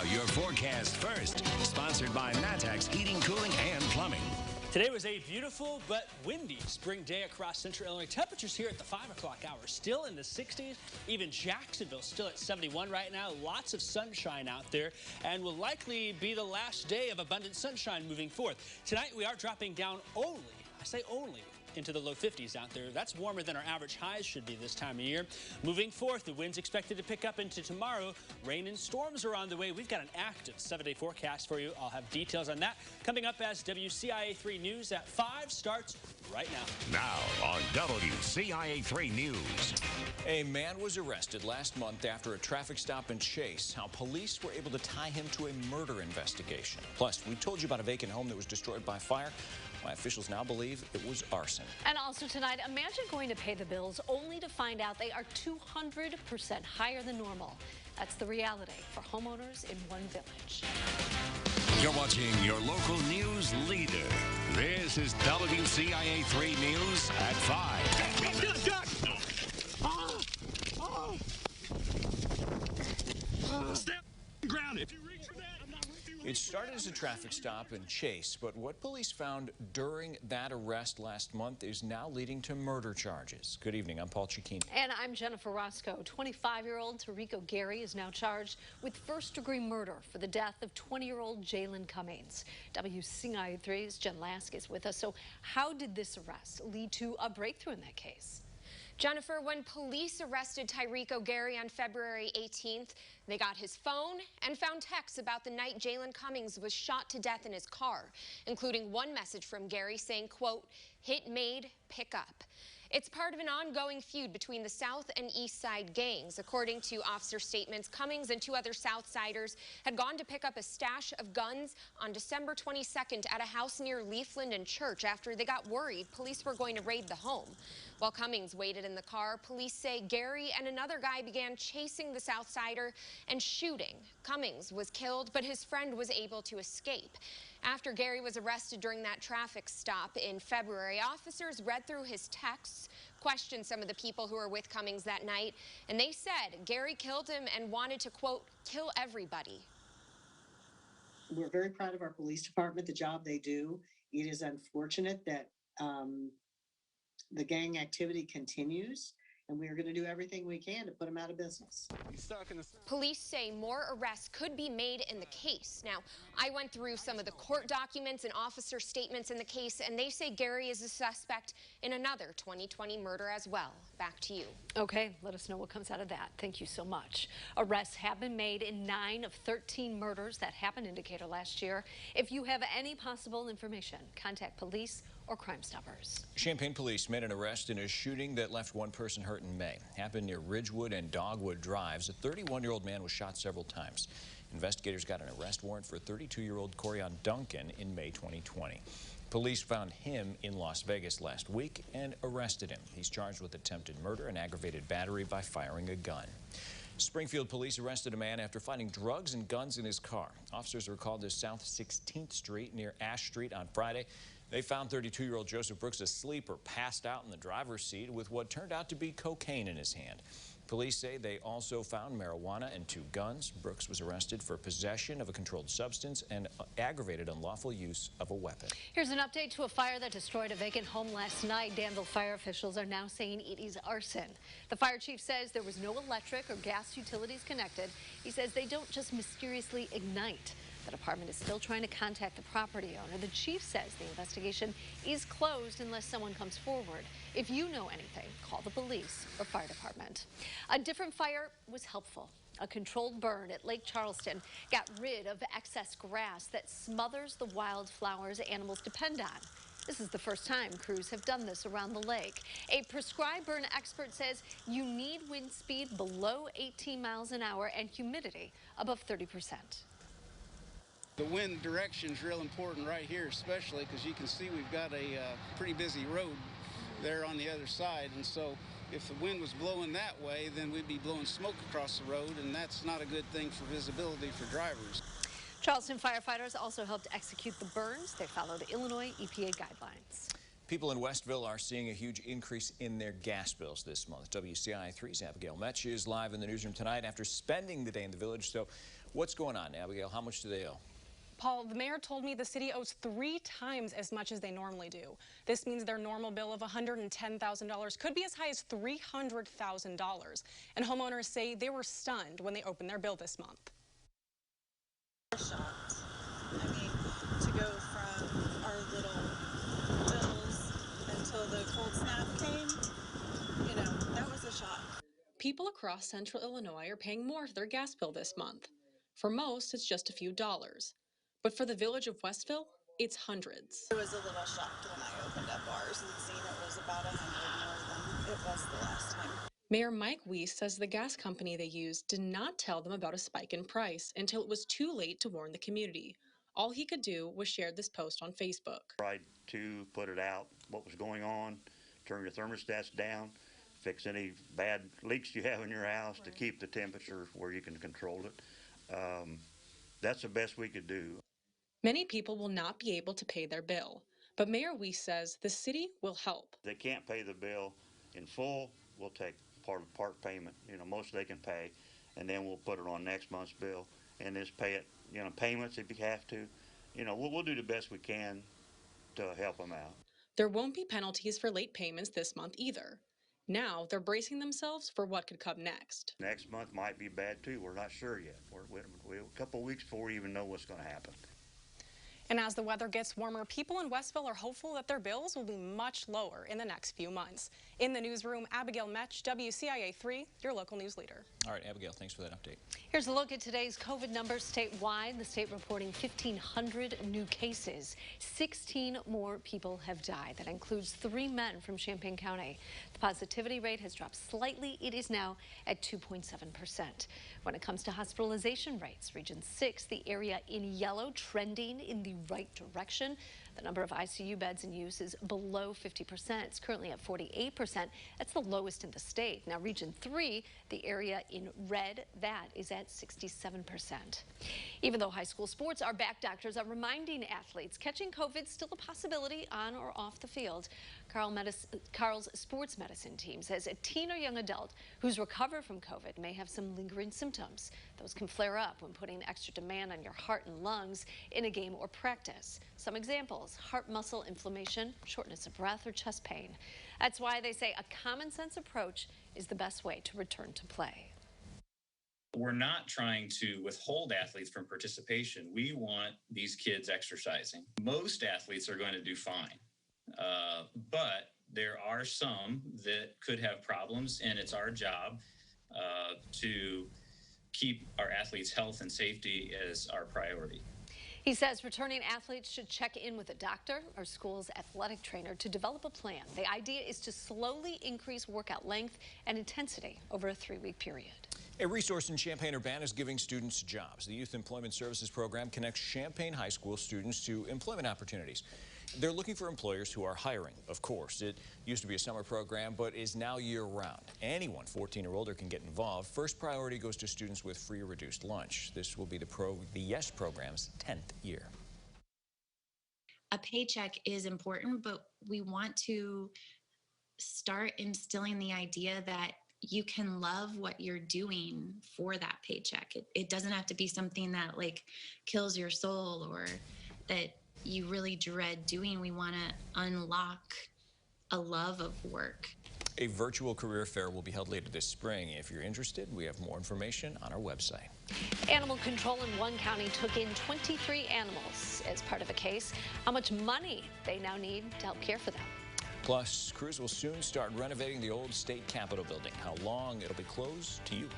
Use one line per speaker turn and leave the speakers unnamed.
your forecast first. Sponsored by Matex Heating, Cooling, and Plumbing.
Today was a beautiful but windy spring day across central Illinois. Temperatures here at the 5 o'clock hour still in the 60s. Even Jacksonville still at 71 right now. Lots of sunshine out there and will likely be the last day of abundant sunshine moving forth. Tonight we are dropping down only, I say only, into the low 50s out there. That's warmer than our average highs should be this time of year. Moving forth, the wind's expected to pick up into tomorrow. Rain and storms are on the way. We've got an active 7-day forecast for you. I'll have details on that coming up as WCIA 3 News at 5 starts right now.
Now on WCIA 3 News.
A man was arrested last month after a traffic stop in Chase. How police were able to tie him to a murder investigation. Plus, we told you about a vacant home that was destroyed by fire. Why officials now believe it was arson.
And also tonight, imagine going to pay the bills only to find out they are 200% higher than normal. That's the reality for homeowners in one village.
You're watching your local news leader. This is WCIA 3 News at 5.
Step ground. If you reach for that, I'm not with you.
It started as a traffic stop in Chase, but what police found during that arrest last month is now leading to murder charges. Good evening, I'm Paul Cicchini.
And I'm Jennifer Roscoe. 25-year-old Tarico Gary is now charged with first-degree murder for the death of 20-year-old Jalen Cummings. WCIA 3's Jen Lask is with us. So how did this arrest lead to a breakthrough in that case?
Jennifer, when police arrested Tarico Gary on February 18th, they got his phone and found texts about the night Jalen Cummings was shot to death in his car, including one message from Gary saying, quote, "Hit made, pick up." It's part of an ongoing feud between the South and East Side gangs. According to officer statements, Cummings and two other Southsiders had gone to pick up a stash of guns on December 22nd at a house near Leafland and Church after they got worried police were going to raid the home. While Cummings waited in the car, police say Gary and another guy began chasing the Southsider and shooting. Cummings was killed, but his friend was able to escape. After Gary was arrested during that traffic stop in February, officers read through his texts, questioned some of the people who were with Cummings that night, and they said Gary killed him and wanted to, quote, kill everybody.
We're very proud of our police department, the job they do. It is unfortunate that the gang activity continues, and we are going to do everything we can to put them out of business.
Police say more arrests could be made in the case. Now, I went through some of the court documents and officer statements in the case, and they say Gary is a suspect in another 2020 murder as well. Back to you.
Okay, let us know what comes out of that. Thank you so much. Arrests have been made in 9 of 13 murders that happened in Decatur last year. If you have any possible information, contact police or Crime Stoppers.
Champaign police made an arrest in a shooting that left one person hurt in May. Happened near Ridgewood and Dogwood Drives. A 31-year-old man was shot several times. Investigators got an arrest warrant for 32-year-old Corian Duncan in May 2020. Police found him in Las Vegas last week and arrested him. He's charged with attempted murder and aggravated battery by firing a gun. Springfield police arrested a man after finding drugs and guns in his car. Officers were called to South 16th Street near Ash Street on Friday. They found 32-year-old Joseph Brooks asleep or passed out in the driver's seat with what turned out to be cocaine in his hand. Police say they also found marijuana and 2 guns. Brooks was arrested for possession of a controlled substance and aggravated unlawful use of a weapon.
Here's an update to a fire that destroyed a vacant home last night. Danville fire officials are now saying it is arson. The fire chief says there was no electric or gas utilities connected. He says they don't just mysteriously ignite. The department is still trying to contact the property owner. The chief says the investigation is closed unless someone comes forward. If you know anything, call the police or fire department. A different fire was helpful. A controlled burn at Lake Charleston got rid of excess grass that smothers the wildflowers animals depend on. This is the first time crews have done this around the lake. A prescribed burn expert says you need wind speed below 18 miles an hour and humidity above 30%.
The wind direction is real important right here, especially because you can see we've got a pretty busy road there on the other side. And so if the wind was blowing that way, then we'd be blowing smoke across the road, and that's not a good thing for visibility for drivers.
Charleston firefighters also helped execute the burns. They followed Illinois EPA guidelines.
People in Westville are seeing a huge increase in their gas bills this month. WCIA 3's Abigail Metch is live in the newsroom tonight after spending the day in the village. So What's going on, Abigail? How much do they owe?
Paul, the mayor told me the city owes 3 times as much as they normally do. This means their normal bill of $110,000 could be as high as $300,000. And homeowners say they were stunned when they opened their bill this month.
Shocked. I mean, to go from our little bills until the cold snap came, you know, that was a shock.
People across central Illinois are paying more for their gas bill this month. For most, it's just a few dollars. But for the village of Westville, it's hundreds.
I was a little shocked when I opened up ours and seen it was about 100 more than it was the last time.
Mayor Mike Weiss says the gas company they used did not tell them about a spike in price until it was too late to warn the community. All he could do was share this post on Facebook.
Tried to put it out, what was going on, turn your thermostats down, fix any bad leaks you have in your house to keep the temperature where you can control it. That's the best we could do.
Many people will not be able to pay their bill, but Mayor Weiss says the city will help.
If they can't pay the bill in full, we'll take part payment, most they can pay, and then we'll put it on next month's bill and just pay it, payments if you have to. We'll do the best we can to help them out.
There won't be penalties for late payments this month either. Now they're bracing themselves for what could come next.
Next month might be bad too. We're not sure yet. We're a couple of weeks before we even know what's going to happen.
And as the weather gets warmer, people in Westville are hopeful that their bills will be much lower in the next few months. In the newsroom, Abigail Metch, WCIA 3, your local news leader.
All right, Abigail, thanks for that update.
Here's a look at today's COVID numbers statewide. The state reporting 1,500 new cases. 16 more people have died. That includes 3 men from Champaign County. The positivity rate has dropped slightly. It is now at 2.7%. When it comes to hospitalization rates, Region 6, the area in yellow, trending in the right direction. The number of ICU beds in use is below 50%. It's currently at 48%. That's the lowest in the state. Now, Region 3, the area in red, that is at 67%. Even though high school sports are back, doctors are reminding athletes catching COVID is still a possibility on or off the field. Carl's sports medicine team says a teen or young adult who's recovered from COVID may have some lingering symptoms. Those can flare up when putting extra demand on your heart and lungs in a game or practice. Some examples: heart muscle inflammation, shortness of breath, or chest pain. That's why they say a common sense approach is the best way to return to play.
We're not trying to withhold athletes from participation. We want these kids exercising. Most athletes are going to do fine, but there are some that could have problems, and it's our job to keep our athletes' health and safety as our priority.
He says returning athletes should check in with a doctor or school's athletic trainer to develop a plan. The idea is to slowly increase workout length and intensity over a 3-week period.
A resource in Champaign-Urbana is giving students jobs. The Youth Employment Services Program connects Champaign High School students to employment opportunities. They're looking for employers who are hiring, of course. It used to be a summer program, but is now year-round. Anyone 14 or older can get involved. First priority goes to students with free or reduced lunch. This will be the YES program's 10th year.
A paycheck is important, but we want to start instilling the idea that you can love what you're doing for that paycheck. It doesn't have to be something that kills your soul or that you really dread doing. We want to unlock a love of work.
A virtual career fair will be held later this spring. If you're interested, we have more information on our website.
Animal control in one county took in 23 animals as part of a case. How much money they now need to help care for them.
Plus, crews will soon start renovating the old state capitol building. How long it'll be closed to you.